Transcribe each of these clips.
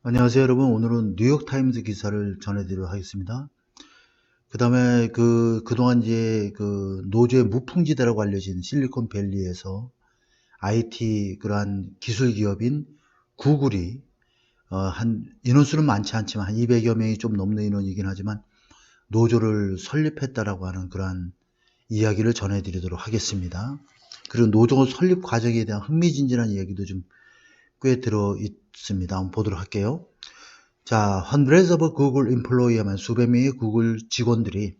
안녕하세요, 여러분. 오늘은 뉴욕타임즈 기사를 전해드리도록 하겠습니다. 그 다음에 그동안 이제 노조의 무풍지대라고 알려진 실리콘밸리에서 IT 그러한 기술 기업인 구글이, 인원수는 많지 않지만 한 200여 명이 좀 넘는 인원이긴 하지만 노조를 설립했다라고 하는 그러한 이야기를 전해드리도록 하겠습니다. 그리고 노조 설립 과정에 대한 흥미진진한 이야기도 좀 꽤 들어 있습니다. 한번 보도록 할게요. 자, hundreds of Google employee 하면 수백 명의 구글 직원들이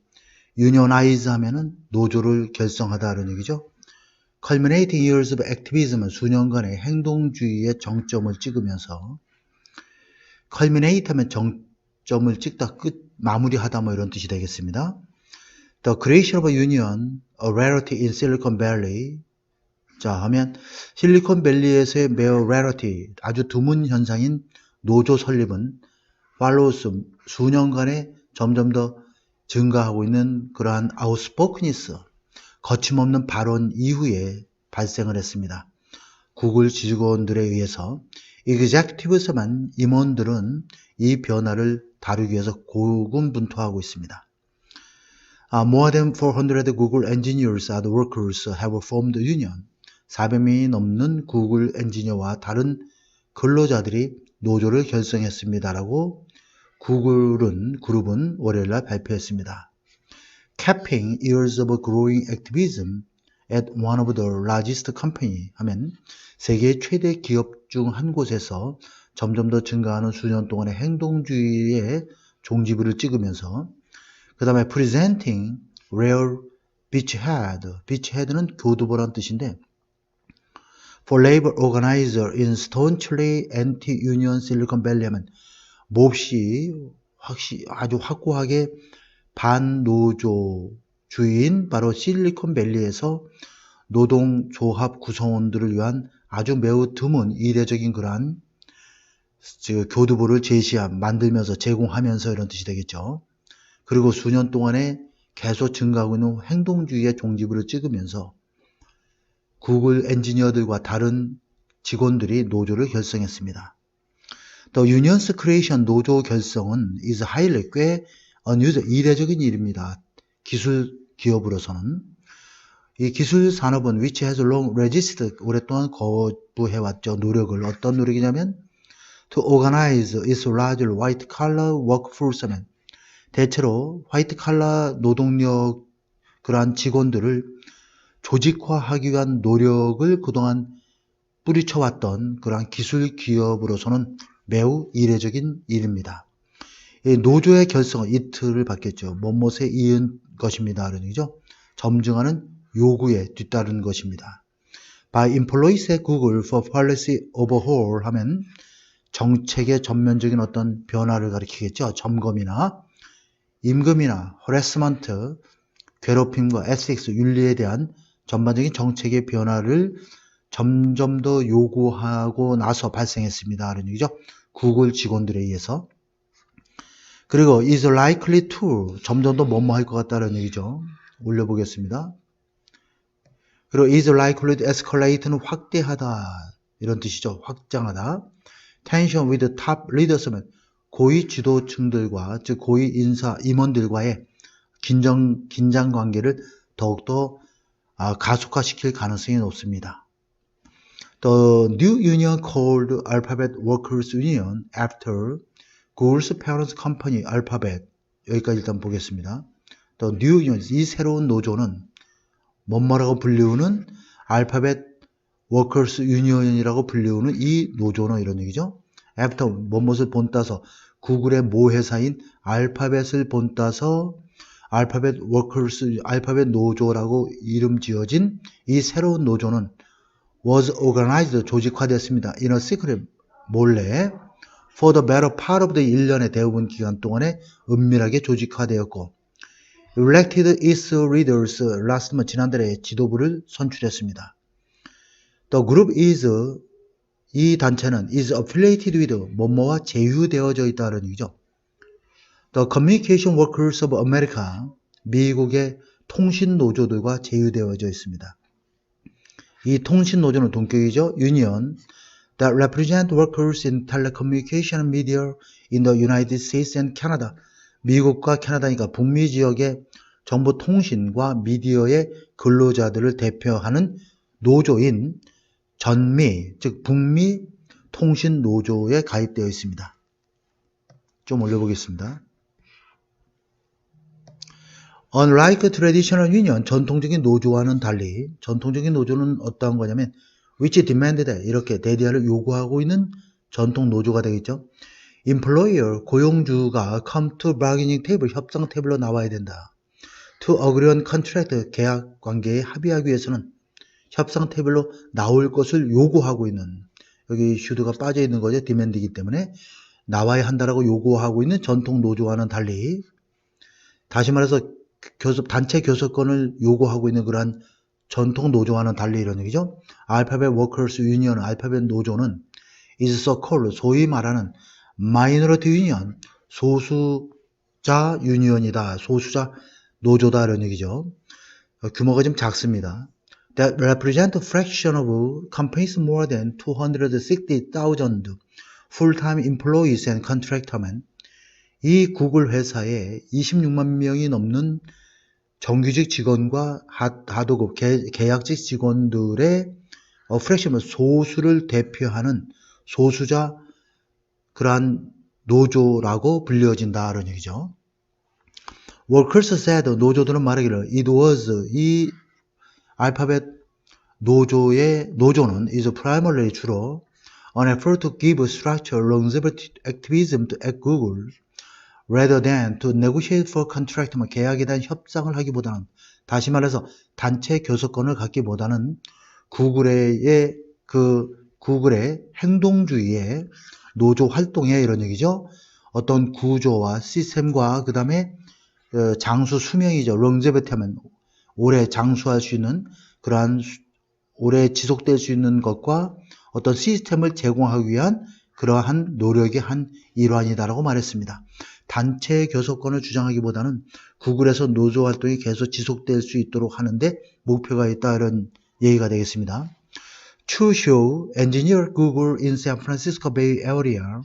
unionize 하면은 노조를 결성하다는 얘기죠. culminating years of activism은 수년간의 행동주의의 정점을 찍으면서 culminate 하면 정점을 찍다, 마무리하다 뭐 이런 뜻이 되겠습니다. The creation of a union, a rarity in Silicon Valley. 자, 하면 실리콘밸리에서의 매우 rarity, 아주 드문 현상인 노조 설립은 follows 수년간에 점점 더 증가하고 있는 그러한 outspokeness, 거침없는 발언 이후에 발생을 했습니다. 구글 직원들에 의해서 executives만 임원들은 이 변화를 다루기 위해서 고군분투하고 있습니다. More than 400 Google engineers and workers have formed a union. 400명이 넘는 구글 엔지니어와 다른 근로자들이 노조를 결성했습니다라고 그룹은 월요일날 발표했습니다. Capping years of growing activism at one of the largest company 하면 세계의 최대 기업 중 한 곳에서 점점 더 증가하는 수년 동안의 행동주의의 종지부를 찍으면서 그 다음에 presenting rare beachhead는 교두보라는 뜻인데 for labor organizer in staunchly anti-union Silicon Valley 하면 몹시 아주 확고하게 반노조주의인 바로 실리콘밸리에서 노동조합 구성원들을 위한 아주 매우 드문 이례적인 그러한 교두보를 만들면서 제공하면서 이런 뜻이 되겠죠. 그리고 수년 동안에 계속 증가하고 있는 행동주의의 종지부를 찍으면서 구글 엔지니어들과 다른 직원들이 노조를 결성했습니다. The union's creation, 노조 결성은 is highly, 꽤 unusual, 이례적인 일입니다. 기술 기업으로서는. 이 기술 산업은 which has long resisted, 오랫동안 거부해왔죠. 노력을. 어떤 노력이냐면 to organize its large white collar workforce 하면 대체로 화이트 칼라 노동력 그러한 직원들을 조직화하기 위한 노력을 그동안 뿌리쳐왔던 그러한 기술 기업으로서는 매우 이례적인 일입니다. 노조의 결성은 이틀을 받겠죠. 뭐뭇에 이은 것입니다. 그런 얘기죠. 점증하는 요구에 뒤따른 것입니다. By employees at Google for policy overhaul 하면 정책의 전면적인 어떤 변화를 가리키겠죠. 점검이나 임금이나 harassment, 괴롭힘과 ethics, 윤리에 대한 전반적인 정책의 변화를 점점 더 요구하고 나서 발생했습니다. 라는 얘기죠. 구글 직원들에 의해서. 그리고 is likely to, 점점 더 뭐뭐할 것 같다는 얘기죠. 올려보겠습니다. 그리고 is likely to escalate는 확대하다 이런 뜻이죠. 확장하다. tension with top leaders면 고위 지도층들과 즉 고위 인사 임원들과의 긴장 관계를 더욱더 가속화시킬 가능성이 높습니다. The new union called Alphabet Workers Union after Google's parent company Alphabet. 여기까지 일단 보겠습니다. The new union, 이 새로운 노조는 뭐뭐라고 불리우는 알파벳 워커스 유니언이라고 불리우는 이 노조는 이런 얘기죠. After 뭐뭇을 본따서 구글의 모 회사인 알파벳을 본따서 알파벳 워커스, 알파벳 노조라고 이름 지어진 이 새로운 노조는 was organized, 조직화됐습니다. in a secret, 몰래 for the better part of the 1년의 대부분 기간 동안에 은밀하게 조직화되었고 elected its leaders, last month, 지난달에 지도부를 선출했습니다. The group is, 이 단체는 is affiliated with, 뭐뭐와 제휴되어져 있다는 얘기죠. The Communication Workers of America, 미국의 통신 노조들과 제휴되어져 있습니다. 이 통신 노조는 동격이죠. 유니언, that represent workers in telecommunication media in the United States and Canada. 미국과 캐나다니까 북미 지역의 정보통신과 미디어의 근로자들을 대표하는 노조인 전미, 즉 북미 통신 노조에 가입되어 있습니다. 좀 올려보겠습니다. Unlike traditional union, 전통적인 노조와는 달리 전통적인 노조는 어떠한 거냐면 which demanded 이렇게 대리아를 요구하고 있는 전통 노조가 되겠죠. Employer, 고용주가 come to bargaining table, 협상 테이블로 나와야 된다. To agree on contract, 계약 관계에 합의하기 위해서는 협상 테이블로 나올 것을 요구하고 있는, 여기 should가 빠져 있는 거죠. demand이기 때문에 나와야 한다라고 요구하고 있는 전통 노조와는 달리, 다시 말해서 단체 교섭권을 요구하고 있는 그러한 전통 노조와는 달리 이런 얘기죠. 알파벳 워커스 유니언, 알파벳 노조는 is so called, 소위 말하는 마이너리티 유니언, 소수자 유니언이다, 소수자 노조다 이런 얘기죠. 규모가 좀 작습니다. That represent a fraction of companies more than 260,000 full-time employees and contractormen. 이 구글 회사에 26만 명이 넘는 정규직 직원과 하도급 계약직 직원들의 프랙션, 소수를 대표하는 소수자 그러한 노조라고 불려진다 이런 얘기죠. Workers said, 노조들은 말하기를 it was, 이 알파벳 노조는 is primarily 주로 an effort to give structure longevity activism to at Google rather than to negotiate for contract, 계약에 대한 협상을 하기보다는, 다시 말해서 단체 교섭권을 갖기보다는 구글의 행동주의의 노조 활동에 이런 얘기죠. 어떤 구조와 시스템과 그 다음에 장수 수명이죠. longevity 하면 오래 장수할 수 있는 그러한 오래 지속될 수 있는 것과 어떤 시스템을 제공하기 위한 그러한 노력의 한 일환이다라고 말했습니다. 단체 교섭권을 주장하기보다는 구글에서 노조 활동이 계속 지속될 수 있도록 하는데 목표가 있다 이런 얘기가 되겠습니다. Chu Xiu, engineer Google in San Francisco Bay Area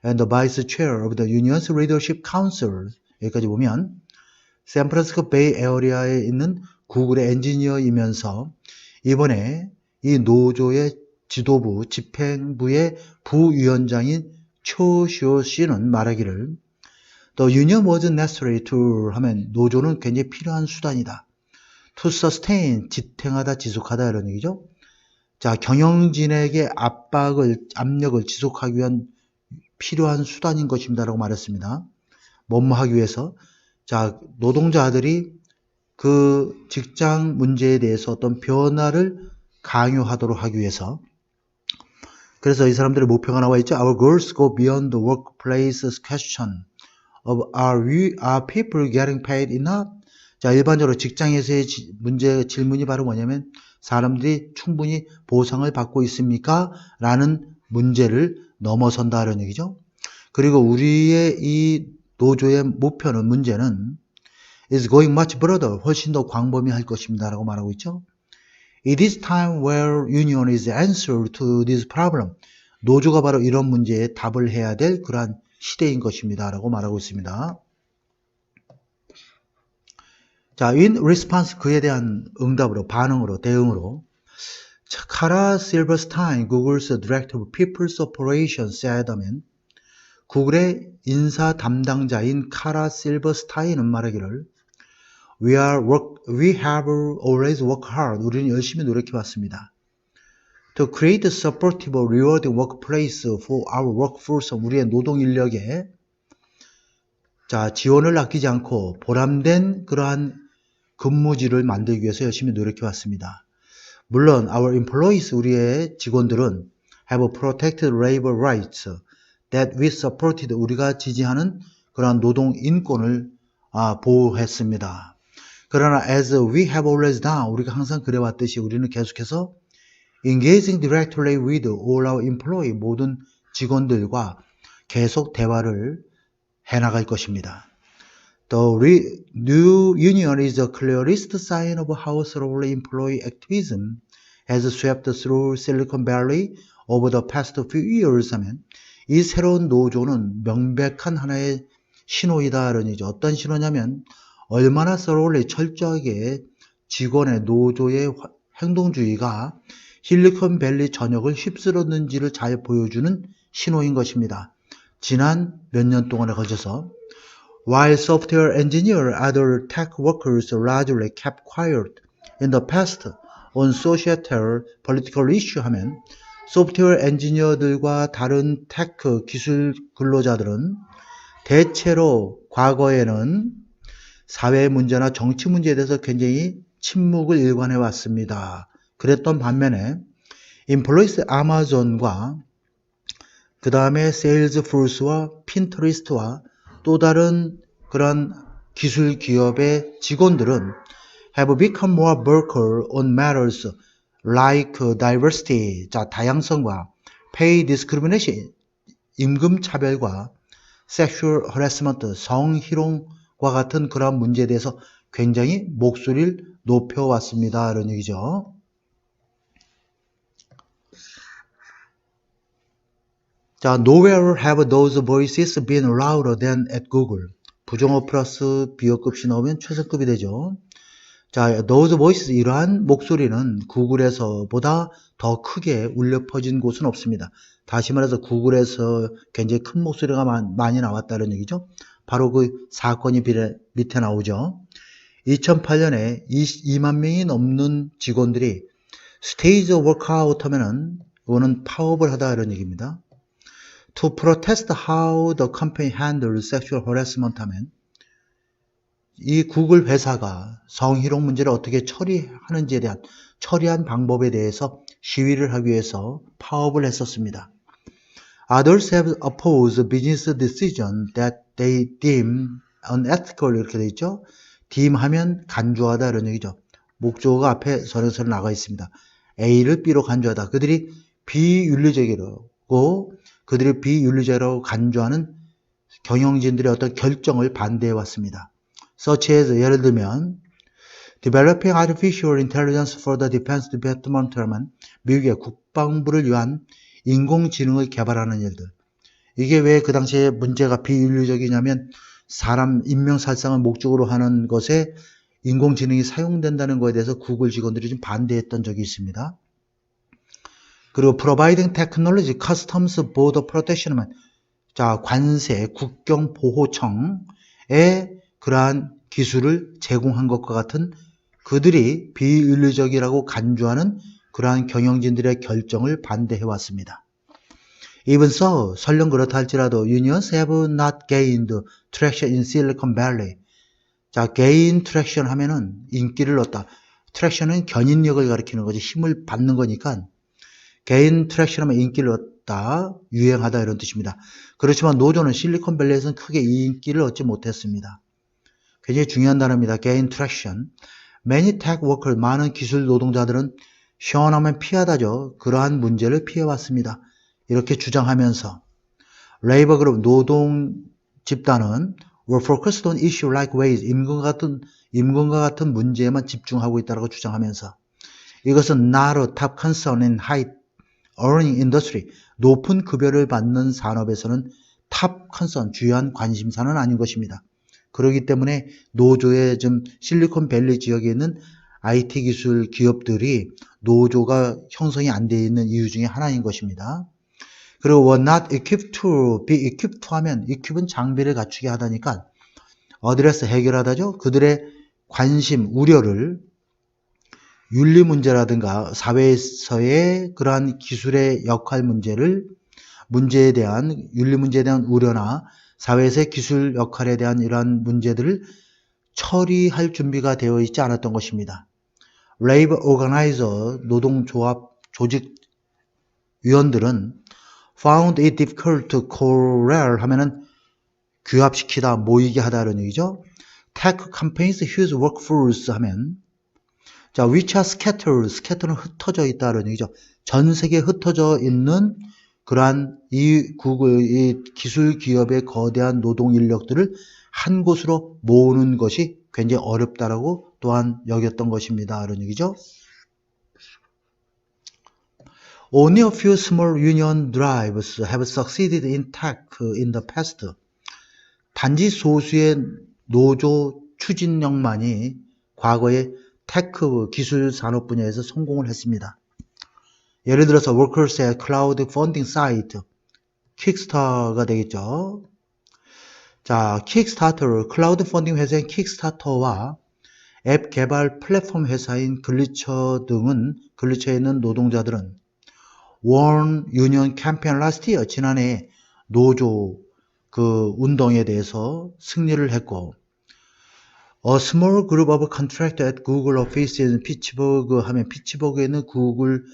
and the vice chair of the union's leadership council. 여기까지 보면 샌프란시스코 베이 에어리아에 있는 구글의 엔지니어이면서 이번에 이 노조의 지도부, 집행부의 부위원장인 초시오 씨는 말하기를 The union was necessary to 하면 노조는 굉장히 필요한 수단이다. To sustain, 지탱하다, 지속하다 이런 얘기죠. 자, 경영진에게 압력을 지속하기 위한 필요한 수단인 것입니다라고 말했습니다. 뭐뭐 하기 위해서. 자, 노동자들이 그 직장 문제에 대해서 어떤 변화를 강요하도록 하기 위해서. 그래서 이 사람들의 목표가 나와 있죠. Our goals go beyond the workplace question of are people getting paid enough? 자, 일반적으로 직장에서의 질문이 바로 뭐냐면 사람들이 충분히 보상을 받고 있습니까? 라는 문제를 넘어선다는 얘기죠. 그리고 우리의 이 노조의 문제는 is going much broader, 훨씬 더 광범위할 것입니다 라고 말하고 있죠. It is time where union is answer to this problem. 노조가 바로 이런 문제에 답을 해야 될 그러한 시대인 것입니다 라고 말하고 있습니다. 자, in response, 그에 대한 응답으로, 반응으로, 대응으로 카라 실버스타인, Google's Director of People's Operations said, 구글의 인사 담당자인 카라 실버스타인은 말하기를 We have always worked hard. 우리는 열심히 노력해 왔습니다. To create a supportive, rewarding workplace for our workforce. 우리의 노동 인력에 자, 지원을 아끼지 않고 보람된 그러한 근무지를 만들기 위해서 열심히 노력해 왔습니다. 물론 our employees, 우리의 직원들은 have protected labor rights that we supported. 우리가 지지하는 그러한 노동 인권을 보호했습니다. 그러나 as we have always done, 우리가 항상 그래왔듯이 우리는 계속해서 engaging directly with all our employees, 모든 직원들과 계속 대화를 해나갈 것입니다. The new union is the clearest sign of how thoroughly employee activism has swept through Silicon Valley over the past few years 하면 이 새로운 노조는 명백한 하나의 신호이다. 이런 얘기죠. 어떤 신호냐면 얼마나 thoroughly 철저하게 직원의 노조의 행동주의가 실리콘밸리 전역을 휩쓸었는지를 잘 보여주는 신호인 것입니다. 지난 몇 년 동안에 걸쳐서 While software engineers and other tech workers largely kept quiet in the past on societal political issue 하면 소프트웨어 엔지니어들과 다른 테크 기술 근로자들은 대체로 과거에는 사회 문제나 정치 문제에 대해서 굉장히 침묵을 일관해 왔습니다. 그랬던 반면에 인플루언스 아마존과 그 다음에 세일즈포스와 핀터리스트와 또 다른 그런 기술 기업의 직원들은 have become more vocal on matters like diversity, 자, 다양성과 pay discrimination, 임금 차별과 sexual harassment, 성희롱과 같은 그런 문제에 대해서 굉장히 목소리를 높여왔습니다. 이런 얘기죠. 자, nowhere have those voices been louder than at Google. 부정어 플러스 비어급시 넣으면 최선급이 되죠. 자, those voices, 이러한 목소리는 구글에서보다 더 크게 울려 퍼진 곳은 없습니다. 다시 말해서 구글에서 굉장히 큰 목소리가 많이 나왔다는 얘기죠. 바로 그 사건이 밑에 나오죠. 2008년에 2만 명이 넘는 직원들이 스테이지 워크아웃 하면은 이거는 파업을 하다 이런 얘기입니다. To protest how the company handles sexual harassment 하면 이 구글 회사가 성희롱 문제를 어떻게 처리하는지에 대한 처리한 방법에 대해서 시위를 하기 위해서 파업을 했었습니다. Others have opposed business decisions that they deem unethical 이렇게 되어 있죠. deem 하면 간주하다 이런 얘기죠. 목적어가 앞에 선행사로 나가 있습니다. A를 B로 간주하다. 그들이 비윤리적이라고 그들이 비윤리적이라고 간주하는 경영진들의 어떤 결정을 반대해 왔습니다. such as 예를 들면 developing artificial intelligence for the defense department 하면 미국의 국방부를 위한 인공지능을 개발하는 일들. 이게 왜 그 당시에 문제가 비윤리적이냐면 사람 인명살상을 목적으로 하는 것에 인공지능이 사용된다는 것에 대해서 구글 직원들이 좀 반대했던 적이 있습니다. 그리고 providing technology customs border protection 하면 자, 관세 국경보호청에 그러한 기술을 제공한 것과 같은 그들이 비윤리적이라고 간주하는 그러한 경영진들의 결정을 반대해 왔습니다. Even so, 설령 그렇다 할지라도 unions have not gained traction in Silicon Valley. 자, gain traction 하면은 인기를 얻다. traction은 견인력을 가리키는 거지 힘을 받는 거니까 gain traction 하면 인기를 얻다, 유행하다 이런 뜻입니다. 그렇지만 노조는 실리콘밸리에서는 크게 이 인기를 얻지 못했습니다. 굉장히 중요한 단어입니다. gain traction. Many tech workers, 많은 기술 노동자들은 시원하면 피하다죠. 그러한 문제를 피해왔습니다. 이렇게 주장하면서 레이버 그룹 노동 집단은 were focused on issues like wage, 임금과 같은 문제에만 집중하고 있다고 주장하면서 이것은 not a top concern in high earning industry, 높은 급여를 받는 산업에서는 탑 컨선, 주요한 관심사는 아닌 것입니다. 그렇기 때문에 노조의 좀 실리콘밸리 지역에 있는 IT 기술 기업들이 노조가 형성이 안 되어 있는 이유 중에 하나인 것입니다. 그리고 were not equipped to be equipped to 하면 equip은 장비를 갖추게 하다니까 address 해결하다죠. 그들의 관심, 우려를 윤리 문제라든가 사회에서의 그러한 기술의 역할 문제에 대한 윤리 문제에 대한 우려나 사회에서의 기술 역할에 대한 이러한 문제들을 처리할 준비가 되어 있지 않았던 것입니다. Labor Organizer, 노동조합 조직 위원들은 found it difficult to corral 하면은 규합시키다, 모이게 하다는 얘기죠. Tech companies whose workforce 하면 자, which are scattered는 흩어져 있다는 얘기죠. 전 세계에 흩어져 있는 그러한 이 기술 기업의 거대한 노동 인력들을 한 곳으로 모으는 것이 굉장히 어렵다라고 또한 여겼던 것입니다. 이런 얘기죠. Only a few small union drives have succeeded in tech in the past. 단지 소수의 노조 추진력만이 과거에 테크 기술 산업 분야에서 성공을 했습니다. 예를 들어서 Workers at Cloud Funding Site, 킥스타터가 되겠죠. 자, 킥스타터, 클라우드 펀딩 회사인 킥스타터와 앱 개발 플랫폼 회사인 글리처에 있는 노동자들은 One Union Campaign last year, 지난해 노조 운동에 대해서 승리를 했고, A small group of contractors at Google office in 피츠버그 하면 피츠버그에 있는 구글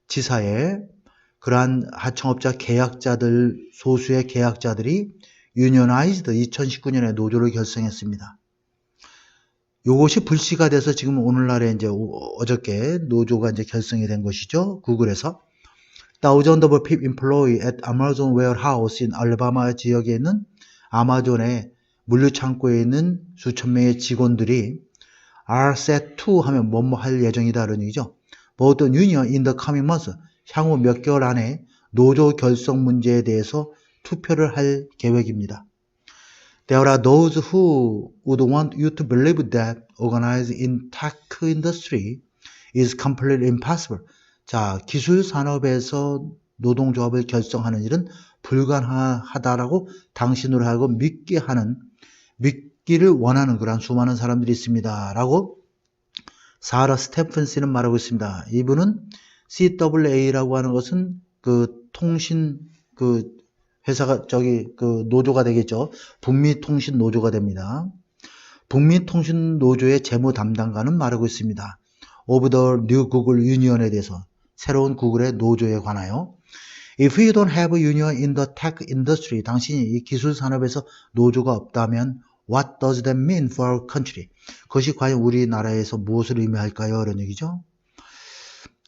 지사의 그러한 하청업자 계약자들, 소수의 계약자들이 unionized 2019년에 노조를 결성했습니다. 요것이 불씨가 돼서 지금 오늘날에 이제 어저께 노조가 이제 결성이 된 것이죠. 구글에서. Thousands of people employed at Amazon warehouse in 알라바마 지역에 있는 아마존의 물류창고에 있는 수천 명의 직원들이 are set to 하면 뭐뭐 할 예정이다 라는 얘기죠. Both union in the coming months, 향후 몇 개월 안에 노조 결성 문제에 대해서 투표를 할 계획입니다. There are those who would want you to believe that organizing in tech industry is completely impossible. 자, 기술 산업에서 노동조합을 결성하는 일은 불가능하다라고 당신으로 하여금 믿기를 원하는 그런 수많은 사람들이 있습니다. 라고 사라 스테펀스는 말하고 있습니다. 이분은 CWA라고 하는 것은 통신 회사가 노조가 되겠죠. 북미통신 노조가 됩니다. 북미통신 노조의 재무 담당관은 말하고 있습니다. Of the new Google Union에 대해서 새로운 구글의 노조에 관하여 If you don't have a union in the tech industry, 당신이 이 기술 산업에서 노조가 없다면 What does that mean for our country? 그것이 과연 우리나라에서 무엇을 의미할까요? 이런 얘기죠.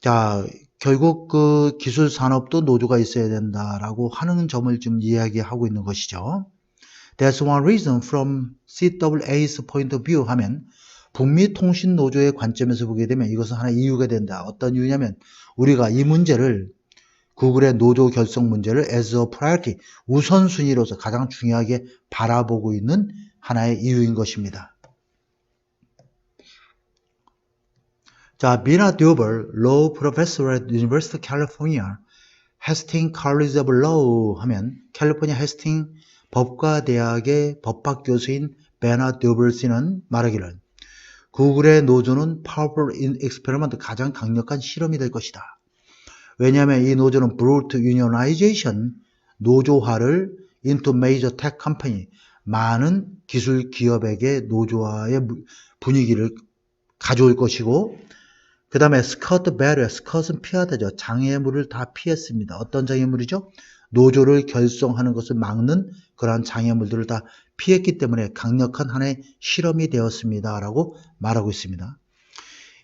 자, 결국 기술 산업도 노조가 있어야 된다라고 하는 점을 좀 이야기하고 있는 것이죠. That's one reason from CWA's point of view 하면 북미 통신 노조의 관점에서 보게 되면 이것은 하나의 이유가 된다. 어떤 이유냐면 우리가 이 문제를 구글의 노조 결성 문제를 as a priority, 우선순위로서 가장 중요하게 바라보고 있는 하나의 이유인 것입니다. 자, 미나 듀벌, law professor at University of California, Hastings College of Law 하면 캘리포니아 헤스팅 법과대학의 법학 교수인 베나 듀벌 씨는 말하기를 구글의 노조는 powerful experiment, 가장 강력한 실험이 될 것이다. 왜냐하면 이 노조는 brought unionization, 노조화를 into major tech company, 많은 기술 기업에게 노조화의 분위기를 가져올 것이고, 그 다음에 스커트 배리어, 스커트는 피하다죠. 장애물을 다 피했습니다. 어떤 장애물이죠? 노조를 결성하는 것을 막는 그러한 장애물들을 다 피했기 때문에 강력한 하나의 실험이 되었습니다. 라고 말하고 있습니다.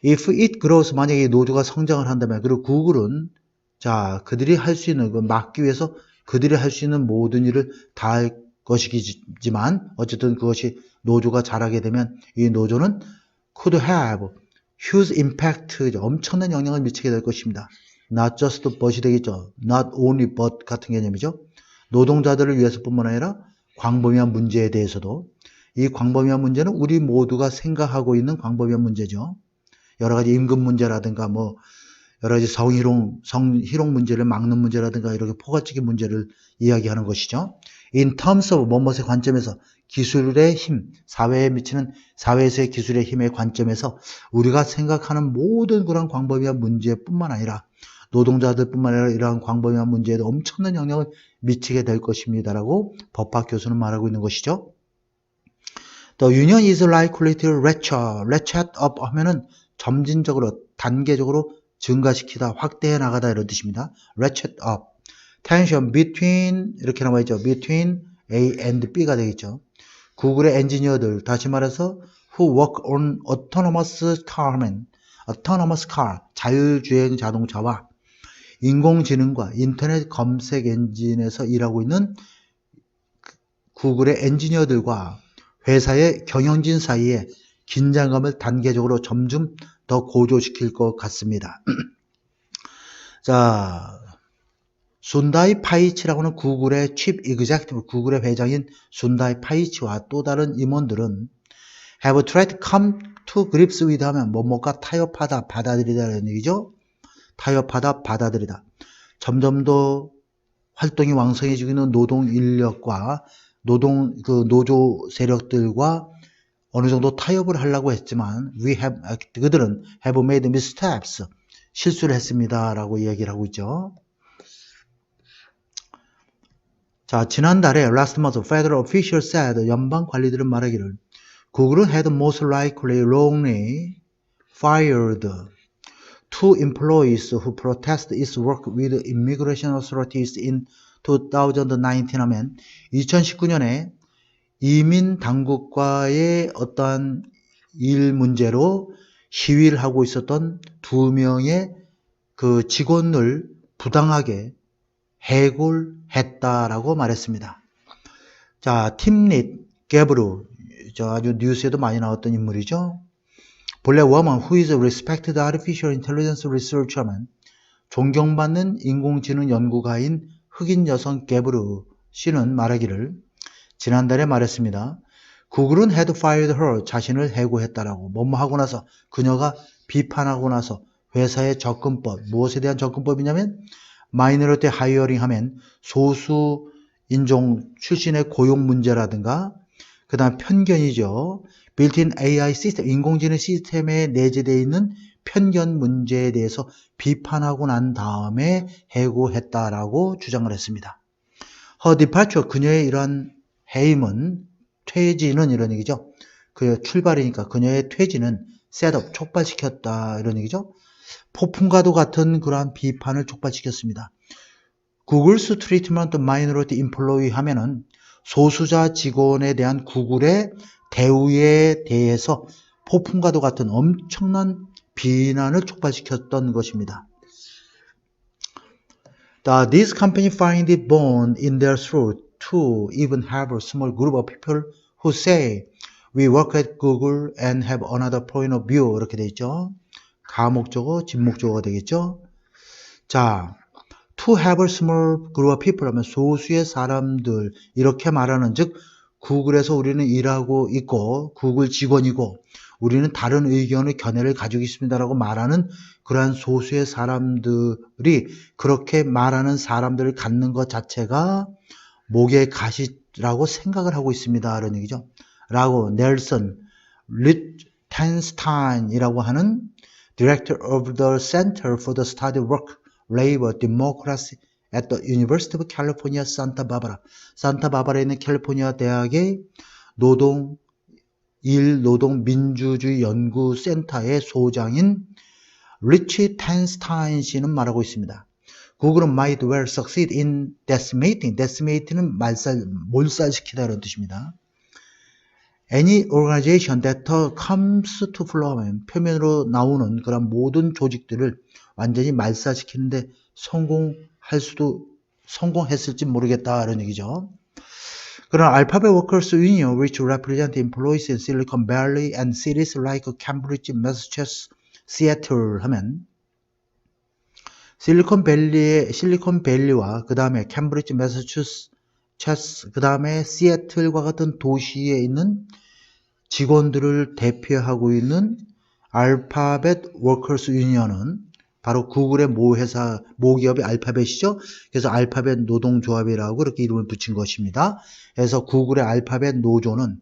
If it grows, 만약에 이 노조가 성장을 한다면, 그리고 구글은 자, 그들이 할 수 있는, 막기 위해서 그들이 할 수 있는 모든 일을 다 할 것이지만, 어쨌든 그것이 노조가 자라게 되면 이 노조는 could have huge impact, 엄청난 영향을 미치게 될 것입니다. Not just but이 되겠죠. Not only but 같은 개념이죠. 노동자들을 위해서뿐만 아니라 광범위한 문제에 대해서도, 이 광범위한 문제는 우리 모두가 생각하고 있는 광범위한 문제죠. 여러 가지 임금 문제라든가 여러 가지 성희롱 문제를 막는 문제라든가 이렇게 포괄적인 문제를 이야기하는 것이죠. In terms of 뭐뭇의 관점에서 기술의 힘, 사회에 미치는 사회에서의 기술의 힘의 관점에서 우리가 생각하는 모든 그런 광범위한 문제뿐만 아니라 노동자들뿐만 아니라 이러한 광범위한 문제에도 엄청난 영향을 미치게 될 것입니다라고 법학 교수는 말하고 있는 것이죠. The union is likely to ratchet up 하면은 점진적으로 단계적으로 증가시키다, 확대해 나가다 이런 뜻입니다. ratchet up. tension between 이렇게 나와 있죠. between A and B가 되겠죠. 구글의 엔지니어들, 다시 말해서 who work on autonomous car 하면 autonomous car, 자율주행 자동차와 인공지능과 인터넷 검색 엔진에서 일하고 있는 구글의 엔지니어들과 회사의 경영진 사이에 긴장감을 단계적으로 점점 더 고조시킬 것 같습니다. 자, 순다이 파이치라고는 구글의 칩 이그젝티브, 구글의 회장인 순다이 파이치와 또 다른 임원들은 have tried to come to grips with 하면 뭐뭐가 타협하다, 받아들이다라는 얘기죠. 타협하다, 받아들이다. 점점 더 활동이 왕성해지고 있는 노동 인력과 노조 세력들과 어느 정도 타협을 하려고 했지만 그들은 have made missteps, 실수를 했습니다라고 이야기를 하고 있죠. 자, 지난달에 last month federal official said 연방 관리들은 말하기를 구글은 had most likely wrongly fired two employees who protested its work with immigration authorities in 2019 하면 2019년에 이민 당국과의 어떠한 일 문제로 시위를 하고 있었던 두 명의 그 직원을 부당하게 해고했다라고 말했습니다. 자, 팀릿 게브루, 아주 뉴스에도 많이 나왔던 인물이죠. 본래 woman who is a respected artificial intelligence researcher만 존경받는 인공지능 연구가인 흑인 여성 게브루 씨는 말하기를 지난달에 말했습니다. 구글은 had fired her, 자신을 해고했다라고. 뭐뭐 하고 나서 그녀가 비판하고 나서 회사의 접근법, 무엇에 대한 접근법이냐면 마이너리티 하이어링 하면 소수 인종 출신의 고용 문제라든가 그 다음 편견이죠. 빌트인 AI 시스템, 인공지능 시스템에 내재되어 있는 편견 문제에 대해서 비판하고 난 다음에 해고했다라고 주장을 했습니다. Her departure, 그녀의 이러한 해임은, 퇴진은 이런 얘기죠. 그 출발이니까 그녀의 퇴진은 셋업, 촉발시켰다 이런 얘기죠. 폭풍과도 같은 그러한 비판을 촉발시켰습니다. 구글's treatment minority employee 하면은 소수자 직원에 대한 구글의 대우에 대해서 폭풍과도 같은 엄청난 비난을 촉발시켰던 것입니다. This company find it born in their throat to even have a small group of people who say we work at Google and have another point of view 이렇게 되어 있죠. 가목적어, 진목적어가 되겠죠. 자, to have a small group of people 하면 소수의 사람들 이렇게 말하는 즉 구글에서 우리는 일하고 있고 구글 직원이고 우리는 다른 의견의 견해를 가지고 있습니다라고 말하는 그러한 소수의 사람들이 그렇게 말하는 사람들을 갖는 것 자체가 목의 가시라고 생각을 하고 있습니다. 이런 얘기죠. 라고 넬슨 리텐스타인이라고 하는 Director of the Center for the Study of Work, Labor, Democracy at the University of California, Santa Barbara. 산타바바라에 있는 캘리포니아 대학의 노동 민주주의 연구센터의 소장인 리치 텐스타인 씨는 말하고 있습니다. 구글은 might well succeed in decimating는 몰살시키다 이런 뜻입니다. Any organization that comes to flower, 표면으로 나오는 그런 모든 조직들을 완전히 말살시키는데 성공했을지 모르겠다 이런 얘기죠. 그러나 알파벳 워커스 유니언 which represent employees in Silicon Valley and cities like Cambridge, Massachusetts, Seattle 하면 실리콘밸리와 그 다음에 캠브리지, 매사추세츠, 그 다음에 시애틀과 같은 도시에 있는 직원들을 대표하고 있는 알파벳 워커스 유니언은 바로 구글의 모기업의 알파벳이죠. 그래서 알파벳 노동조합이라고 이렇게 이름을 붙인 것입니다. 그래서 구글의 알파벳 노조는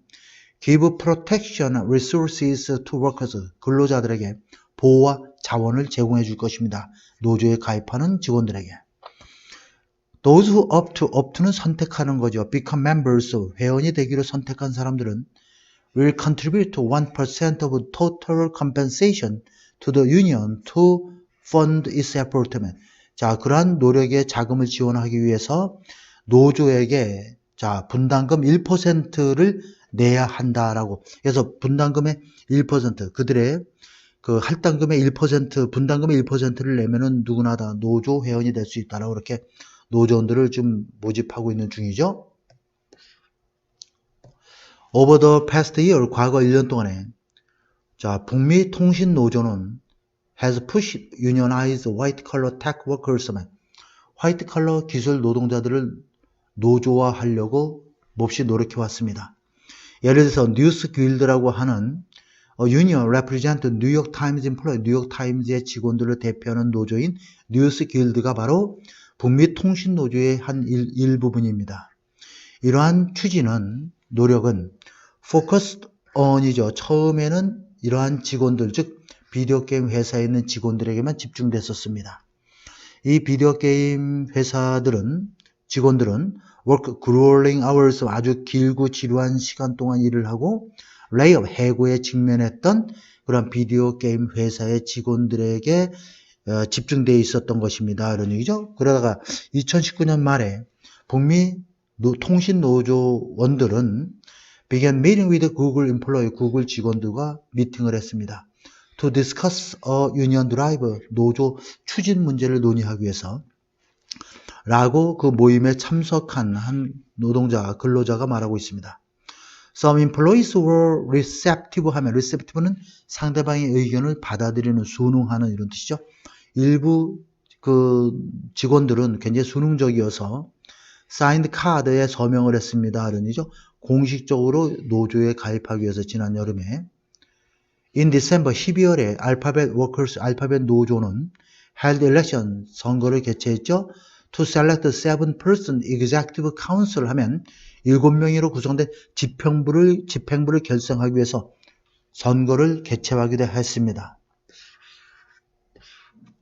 give protection resources to workers, 근로자들에게 보호와 자원을 제공해 줄 것입니다. 노조에 가입하는 직원들에게. Those who opt는 선택하는 거죠. become members, 회원이 되기로 선택한 사람들은 will contribute to 1% of total compensation to the union to fund its effort. 자, 그러한 노력에 자금을 지원하기 위해서 노조에게 자, 분담금 1%를 내야 한다라고. 그래서 분담금의 1%, 그들의 그 할당금의 1%, 분담금의 1%를 내면은 누구나 다 노조 회원이 될 수 있다라고 이렇게 노조원들을 좀 모집하고 있는 중이죠. Over the past year, 과거 1년 동안에 자, 북미 통신 노조는 has pushed unionized white collar tech workers, 화이트 칼러 기술 노동자들을 노조화하려고 몹시 노력해 왔습니다. 예를 들어서 뉴스 길드라고 하는 유니언 레프리젠트 뉴욕 타임즈 인플로이 뉴욕 타임즈의 직원들을 대표하는 노조인 뉴스 길드가 바로 북미 통신 노조의 한 일부분입니다. 이러한 추진은 노력은 focused on이죠. 처음에는 이러한 직원들, 즉 비디오 게임 회사에 있는 직원들에게만 집중됐었습니다. 이 비디오 게임 회사들은 직원들은 work grueling hours 아주 길고 지루한 시간 동안 일을 하고 레이업 해고에 직면했던 그런 비디오 게임 회사의 직원들에게 집중되어 있었던 것입니다. 이런 얘기죠. 그러다가 2019년 말에 북미 통신 노조원들은 began meeting with Google employee, 구글 직원들과 미팅을 했습니다. To discuss a union drive, 노조 추진 문제를 논의하기 위해서 라고 그 모임에 참석한 한 노동자, 근로자가 말하고 있습니다. Some employees were receptive 하면 receptive는 상대방의 의견을 받아들이는, 순응하는 이런 뜻이죠. 일부 그 직원들은 굉장히 순응적이어서 signed card에 서명을 했습니다. 이런 얘기죠. 공식적으로 노조에 가입하기 위해서 지난 여름에 In December 12월에 알파벳 노조는 held election 선거를 개최했죠. To select 7-person executive council 하면 7명으로 구성된 집행부를 결성하기 위해서 선거를 개최하기도 했습니다.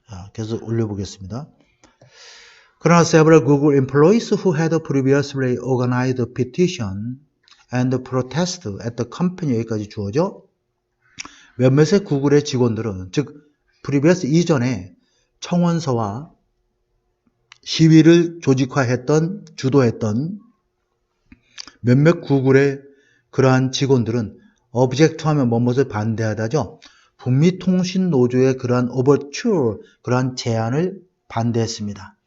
자, 계속 올려보겠습니다. 그러나 several Google employees who had previously organized a petition and protest at the company 여기까지 주어져 몇몇의 구글의 직원들은 즉 previous 이전에 청원서와 시위를 주도했던 몇몇 구글의 그러한 직원들은 object 하면 뭐뭇을 반대하다죠. 북미 통신 노조의 그러한 overture, 그러한 제안을 반대했습니다.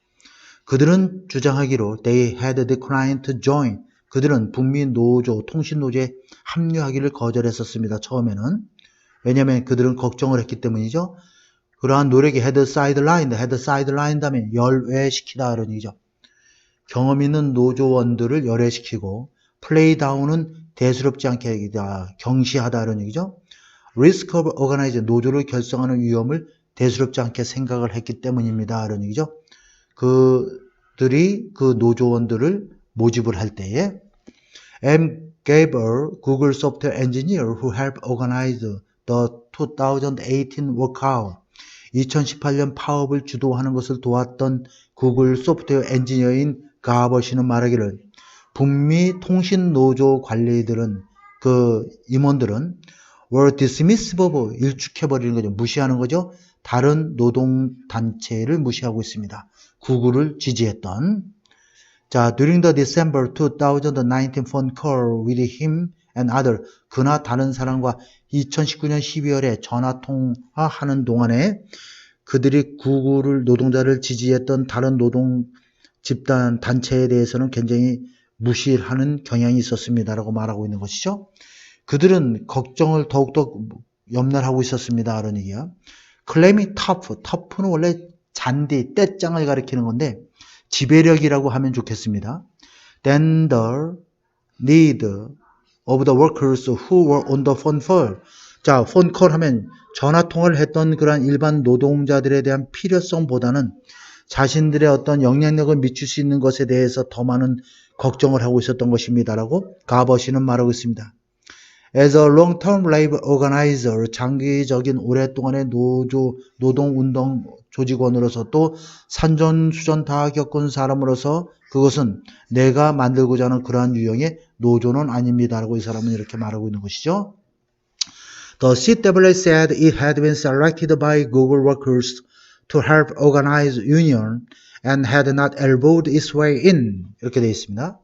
그들은 주장하기로 they had declined to join. 그들은 북미 노조, 통신 노조에 합류하기를 거절했었습니다. 처음에는. 왜냐하면 그들은 걱정을 했기 때문이죠. 그러한 노력이 had sidelined 하면 열외시키다 그런 얘기죠. 경험 있는 노조원들을 열외시키고 play down은 대수롭지 않게 하기다, 경시하다 그런 얘기죠. risk of organizing, 노조를 결성하는 위험을 대수롭지 않게 생각을 했기 때문입니다. 그런 얘기죠. 그들이 그 노조원들을 모집을 할 때에 M. Gaber, Google software engineer who helped organize the 2018 workout, 2018년 파업을 주도하는 것을 도왔던 구글 소프트웨어 엔지니어인 가버 씨는 말하기를 북미 통신 노조 관리들은 그 임원들은 were dismissive, 일축해버리는 거죠. 무시하는 거죠. 다른 노동단체를 무시하고 있습니다. 구글을 지지했던. 자, during the December 2019 phone call with him and other, 그나 다른 사람과 2019년 12월에 전화통화하는 동안에 그들이 구글을 노동자를 지지했던 다른 노동 집단 단체에 대해서는 굉장히 무시하는 경향이 있었습니다라고 말하고 있는 것이죠. 그들은 걱정을 더욱더 염려하고 있었습니다. 그런 얘기야. 클레임이 터프는 원래 잔디, 떼짱을 가리키는 건데 지배력이라고 하면 좋겠습니다. Then the need of the workers who were on the phone call. 자, 폰콜 하면 전화통화를 했던 그러한 일반 노동자들에 대한 필요성보다는 자신들의 어떤 영향력을 미칠 수 있는 것에 대해서 더 많은 걱정을 하고 있었던 것입니다라고 가버 씨는 말하고 있습니다. As a long-term labor organizer, 장기적인 오랫동안의 노동운동 조직원으로서 또 산전수전 다 겪은 사람으로서 그것은 내가 만들고자 하는 그러한 유형의 노조는 아닙니다라고 이 사람은 이렇게 말하고 있는 것이죠. The CWA said it had been selected by Google workers to help organize union and had not elbowed its way in. 이렇게 되어 있습니다.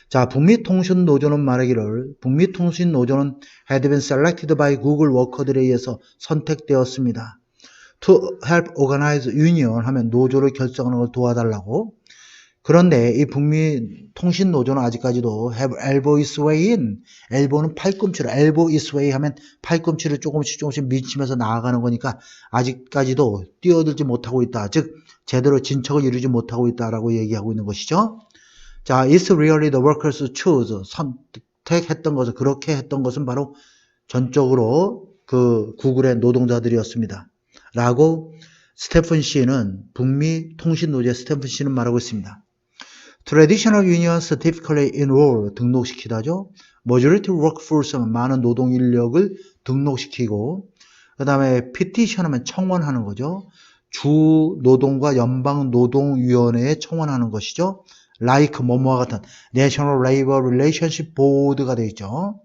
자, 북미 통신 노조는 말하기를 북미 통신 노조는 had been selected by Google 워커들에 의해서 선택되었습니다. To help organize union 하면 노조를 결성하는 걸 도와달라고. 그런데 이 북미 통신 노조는 아직까지도 have elbow its way in. elbow는 팔꿈치로, elbow its way 하면 팔꿈치를 조금씩 밀치면서 나아가는 거니까 아직까지도 뛰어들지 못하고 있다. 즉 제대로 진척을 이루지 못하고 있다라고 얘기하고 있는 것이죠. 자, it's really the workers choose. 선택했던 것은, 그렇게 했던 것은 바로 전적으로 그 구글의 노동자들이었습니다. 라고 스테픈 씨는, 북미 통신 노조의 스테픈 씨는 말하고 있습니다. Traditional unions typically enroll, 등록시키다죠. Majority workforce 하면 많은 노동 인력을 등록시키고, 그 다음에 petition 하면 청원하는 거죠. 주 노동과 연방 노동위원회에 청원하는 것이죠. like 뭐뭐와 같은 National Labor Relationship Board가 되어 있죠.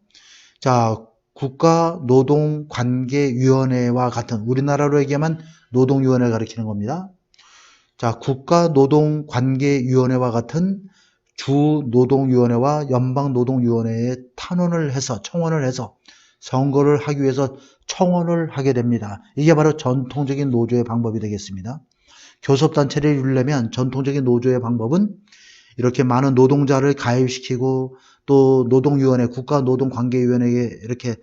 자, 국가노동관계위원회와 같은, 우리나라로 얘기하면 노동위원회를 가리키는 겁니다. 자, 국가노동관계위원회와 같은 주노동위원회와 연방노동위원회에 탄원을 해서, 청원을 해서 선거를 하기 위해서 청원을 하게 됩니다. 이게 바로 전통적인 노조의 방법이 되겠습니다. 교섭단체를 이루려면 전통적인 노조의 방법은 이렇게 많은 노동자를 가입시키고 또 노동위원회, 국가노동관계위원회에 이렇게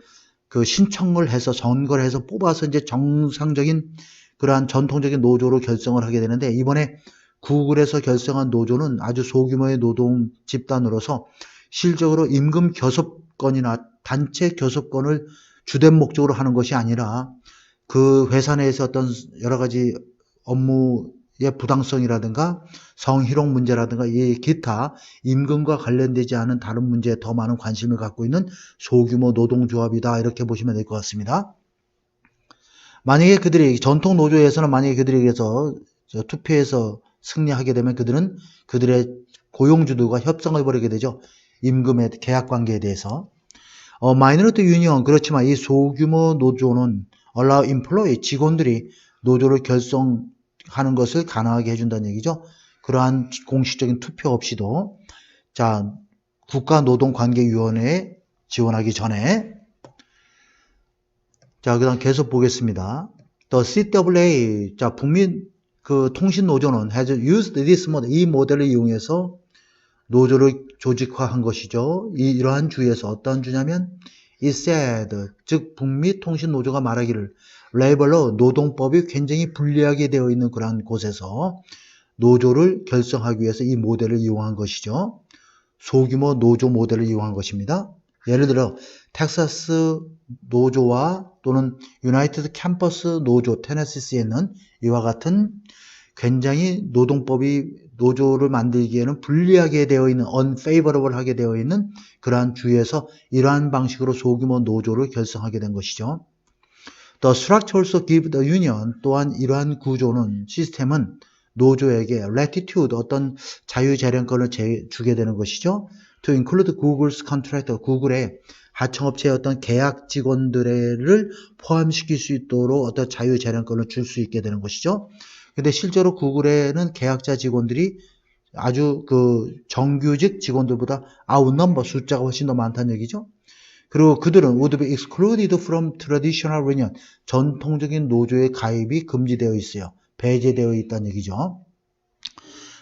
그 신청을 해서 선거를 해서 뽑아서 이제 정상적인 그러한 전통적인 노조로 결성을 하게 되는데, 이번에 구글에서 결성한 노조는 아주 소규모의 노동 집단으로서 실적으로 임금 교섭권이나 단체 교섭권을 주된 목적으로 하는 것이 아니라 그 회사 내에서 어떤 여러 가지 업무의 부당성이라든가 성희롱 문제라든가 이 기타 임금과 관련되지 않은 다른 문제에 더 많은 관심을 갖고 있는 소규모 노동조합이다, 이렇게 보시면 될 것 같습니다. 만약에 그들이 전통 노조에서는 만약에 그들에게서 투표에서 승리하게 되면 그들은 그들의 고용주들과 협상을 벌이게 되죠. 임금의 계약 관계에 대해서. 마이너리티 유니언, 그렇지만 이 소규모 노조는 allow employee, 직원들이 노조를 결성하는 것을 가능하게 해준다는 얘기죠. 그러한 공식적인 투표 없이도. 자, 국가노동관계위원회에 지원하기 전에. 자, 그 다음 계속 보겠습니다. The CWA, 자, 북미 그 통신노조는 has used this model, 이 모델을 이용해서 노조를 조직화한 것이죠. 이러한 주에서 어떤 주냐면, it said, 즉 북미 통신노조가 말하기를 레이벌로 노동법이 굉장히 불리하게 되어 있는 그러한 곳에서 노조를 결성하기 위해서 이 모델을 이용한 것이죠. 소규모 노조 모델을 이용한 것입니다. 예를 들어 텍사스 노조와 또는 유나이티드 캠퍼스 노조, 테네시스에 있는 이와 같은 굉장히 노동법이 노조를 만들기에는 불리하게 되어 있는, unfavorable 하게 되어 있는 그러한 주에서 이러한 방식으로 소규모 노조를 결성하게 된 것이죠. The structure also give the union, 또한 이러한 구조는, 시스템은 노조에게 latitude, 어떤 자유재량권을 주게 되는 것이죠. To include Google's contractor, 구글의 하청업체의 어떤 계약 직원들을 포함시킬 수 있도록 어떤 자유재량권을 줄 수 있게 되는 것이죠. 근데 실제로 구글에는 계약자 직원들이 아주 그 정규직 직원들보다 outnumber, 숫자가 훨씬 더 많다는 얘기죠. 그리고 그들은 would be excluded from traditional union, 전통적인 노조의 가입이 금지되어 있어요. 배제되어 있다는 얘기죠.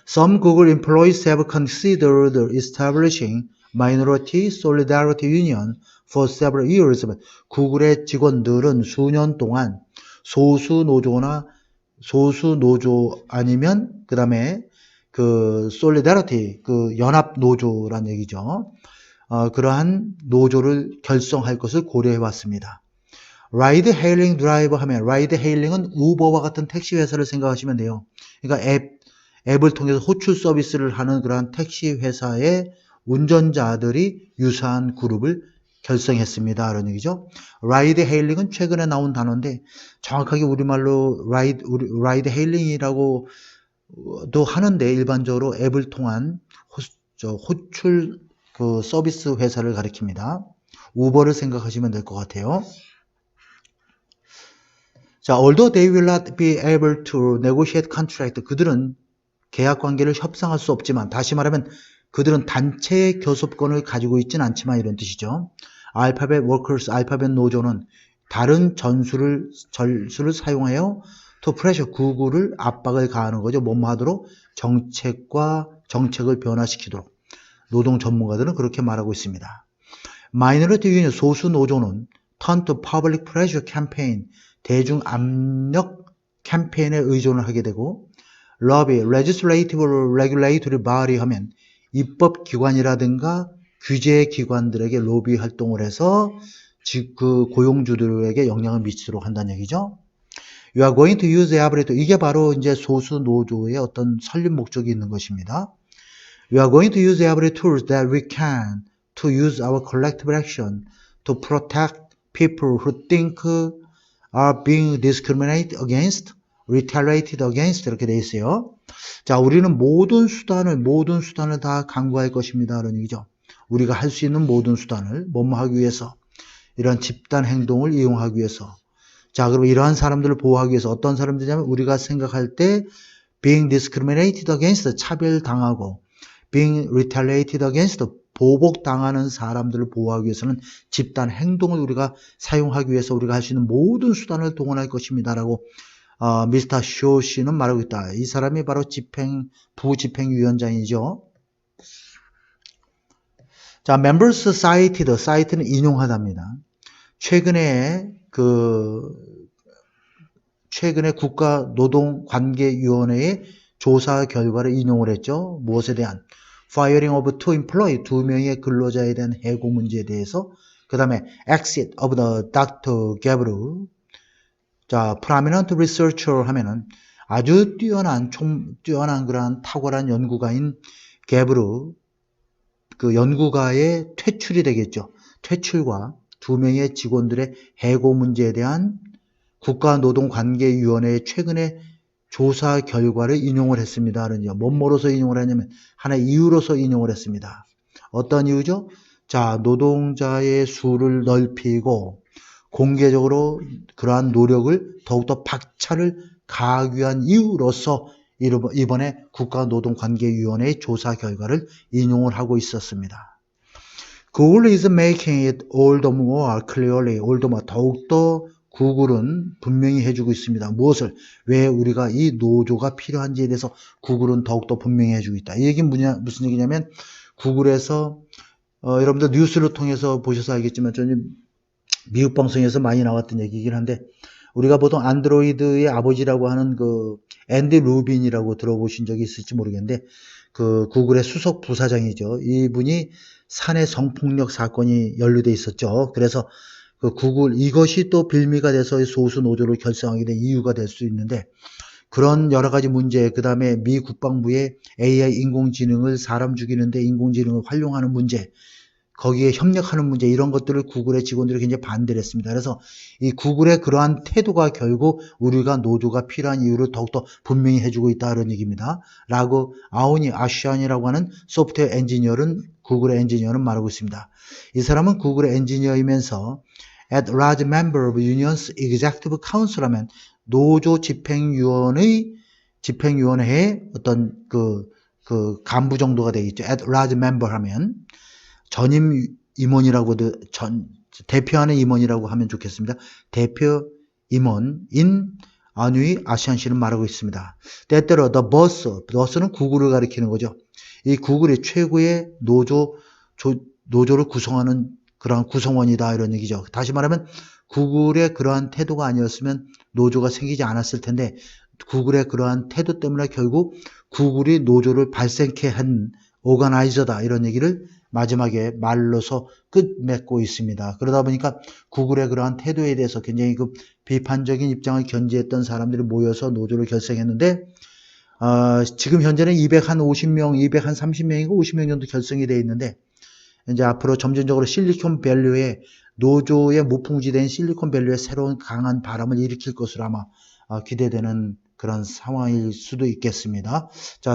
Some Google employees have considered establishing minority solidarity union for several years. 구글의 직원들은 수년 동안 소수 노조 아니면 그 다음에 그 solidarity, 그 연합 노조란 얘기죠. 그러한 노조를 결성할 것을 고려해 왔습니다. 라이드 헤일링 드라이버 하면, 라이드 헤일링은 우버와 같은 택시 회사를 생각하시면 돼요. 그러니까 앱을 통해서 호출 서비스를 하는 그러한 택시 회사의 운전자들이 유사한 그룹을 결성했습니다, 이런 얘기죠. 라이드 헤일링은 최근에 나온 단어인데 정확하게 우리말로 라이드 헤일링이라고도 하는데, 일반적으로 앱을 통한 호출 그 서비스 회사를 가리킵니다. 우버를 생각하시면 될 것 같아요. 자, although they will not be able to negotiate contract, 그들은 계약 관계를 협상할 수 없지만, 다시 말하면 그들은 단체 교섭권을 가지고 있지는 않지만, 이런 뜻이죠. 알파벳 워커스, 알파벳 노조는 다른 전술을 사용하여 to pressure, 구글을 압박을 가하는 거죠. 뭐뭐 하도록, 정책과 정책을 변화시키도록 노동 전문가들은 그렇게 말하고 있습니다. 마이너리티 유니언 소수 노조는 turn to public pressure campaign 대중 압력 캠페인에 의존을 하게 되고 lobby, legislative, regulatory body 하면 입법기관이라든가 규제기관들에게 로비 활동을 해서 즉 그 고용주들에게 영향을 미치도록 한다는 얘기죠. You are going to use every tool. 이게 바로 이제 소수 노조의 어떤 설립 목적이 있는 것입니다. We are going to use every tool that we can to use our collective action to protect people who think are being discriminated against, retaliated against 이렇게 돼 있어요. 자, 우리는 모든 수단을 다 강구할 것입니다. 그런 얘기죠. 우리가 할 수 있는 모든 수단을 뭐뭐 하기 위해서 이런 집단 행동을 이용하기 위해서 자, 그럼 이러한 사람들을 보호하기 위해서 어떤 사람들이냐면 우리가 생각할 때 being discriminated against 차별당하고 being retaliated against 보복당하는 사람들을 보호하기 위해서는 집단 행동을 우리가 사용하기 위해서 우리가 할 수 있는 모든 수단을 동원할 것입니다. 라고 미스터 쇼 씨는 말하고 있다. 이 사람이 바로 부집행위원장이죠. 자, members cited, cite는 인용하답니다. 최근에 국가노동관계위원회의 조사 결과를 인용을 했죠. 무엇에 대한? firing of two employees, 두 명의 근로자에 대한 해고 문제에 대해서. 그 다음에 exit of the Dr. Gabriel. 자, prominent researcher 하면은 아주 뛰어난 그러한 탁월한 연구가인 게브르, 그 연구가의 퇴출이 되겠죠. 퇴출과 두 명의 직원들의 해고 문제에 대한 국가노동관계위원회의 최근의 조사 결과를 인용을 했습니다. 뭐뭐로서 인용을 하냐면 하나의 이유로서 인용을 했습니다. 어떤 이유죠? 자, 노동자의 수를 넓히고 공개적으로 그러한 노력을 더욱더 박차를 가하기 위한 이유로서 이번에 국가노동관계위원회의 조사 결과를 인용을 하고 있었습니다. Google is making it all the more clearly, all the more 더욱더 구글은 분명히 해주고 있습니다. 무엇을? 왜 우리가 이 노조가 필요한지에 대해서 구글은 더욱더 분명히 해주고 있다. 이 얘기는 무슨 얘기냐면 구글에서 여러분들 뉴스를 통해서 보셔서 알겠지만 저는 미국 방송에서 많이 나왔던 얘기이긴 한데 우리가 보통 안드로이드의 아버지라고 하는 그 앤디 루빈이라고 들어보신 적이 있을지 모르겠는데 그 구글의 수석 부사장이죠. 이분이 사내 성폭력 사건이 연루돼 있었죠. 그래서 그 구글 이것이 또 빌미가 돼서 소수 노조를 결성하게 된 이유가 될 수 있는데 그런 여러 가지 문제, 그 다음에 미 국방부의 AI 인공지능을 사람 죽이는데 인공지능을 활용하는 문제, 거기에 협력하는 문제 이런 것들을 구글의 직원들이 굉장히 반대를 했습니다. 그래서 이 구글의 그러한 태도가 결국 우리가 노조가 필요한 이유를 더욱더 분명히 해주고 있다는 얘기입니다. 라고 아시안이라고 하는 소프트웨어 엔지니어는 구글의 엔지니어는 말하고 있습니다. 이 사람은 구글의 엔지니어이면서 at large member of unions executive council 하면 노조 집행위원회의 어떤 그 간부 정도가 되겠죠. at large member 하면 전임 임원이라고도 대표하는 임원이라고 하면 좋겠습니다. 대표 임원인 안위 아시안 씨는 말하고 있습니다. 때때로 the boss는 구글을 가리키는 거죠. 이 구글이 최고의 노조를 구성하는 그러한 구성원이다 이런 얘기죠. 다시 말하면 구글의 그러한 태도가 아니었으면 노조가 생기지 않았을 텐데 구글의 그러한 태도 때문에 결국 구글이 노조를 발생케 한 오거나이저다 이런 얘기를 마지막에 말로서 끝맺고 있습니다. 그러다 보니까 구글의 그러한 태도에 대해서 굉장히 그 비판적인 입장을 견지했던 사람들이 모여서 노조를 결성했는데 지금 현재는 250명, 230명이고 50명 정도 결성이 되어 있는데 이제 앞으로 점진적으로 실리콘밸리의 노조의 무풍지대인 실리콘밸리의 새로운 강한 바람을 일으킬 것으로 아마 기대되는 그런 상황일 수도 있겠습니다. 자.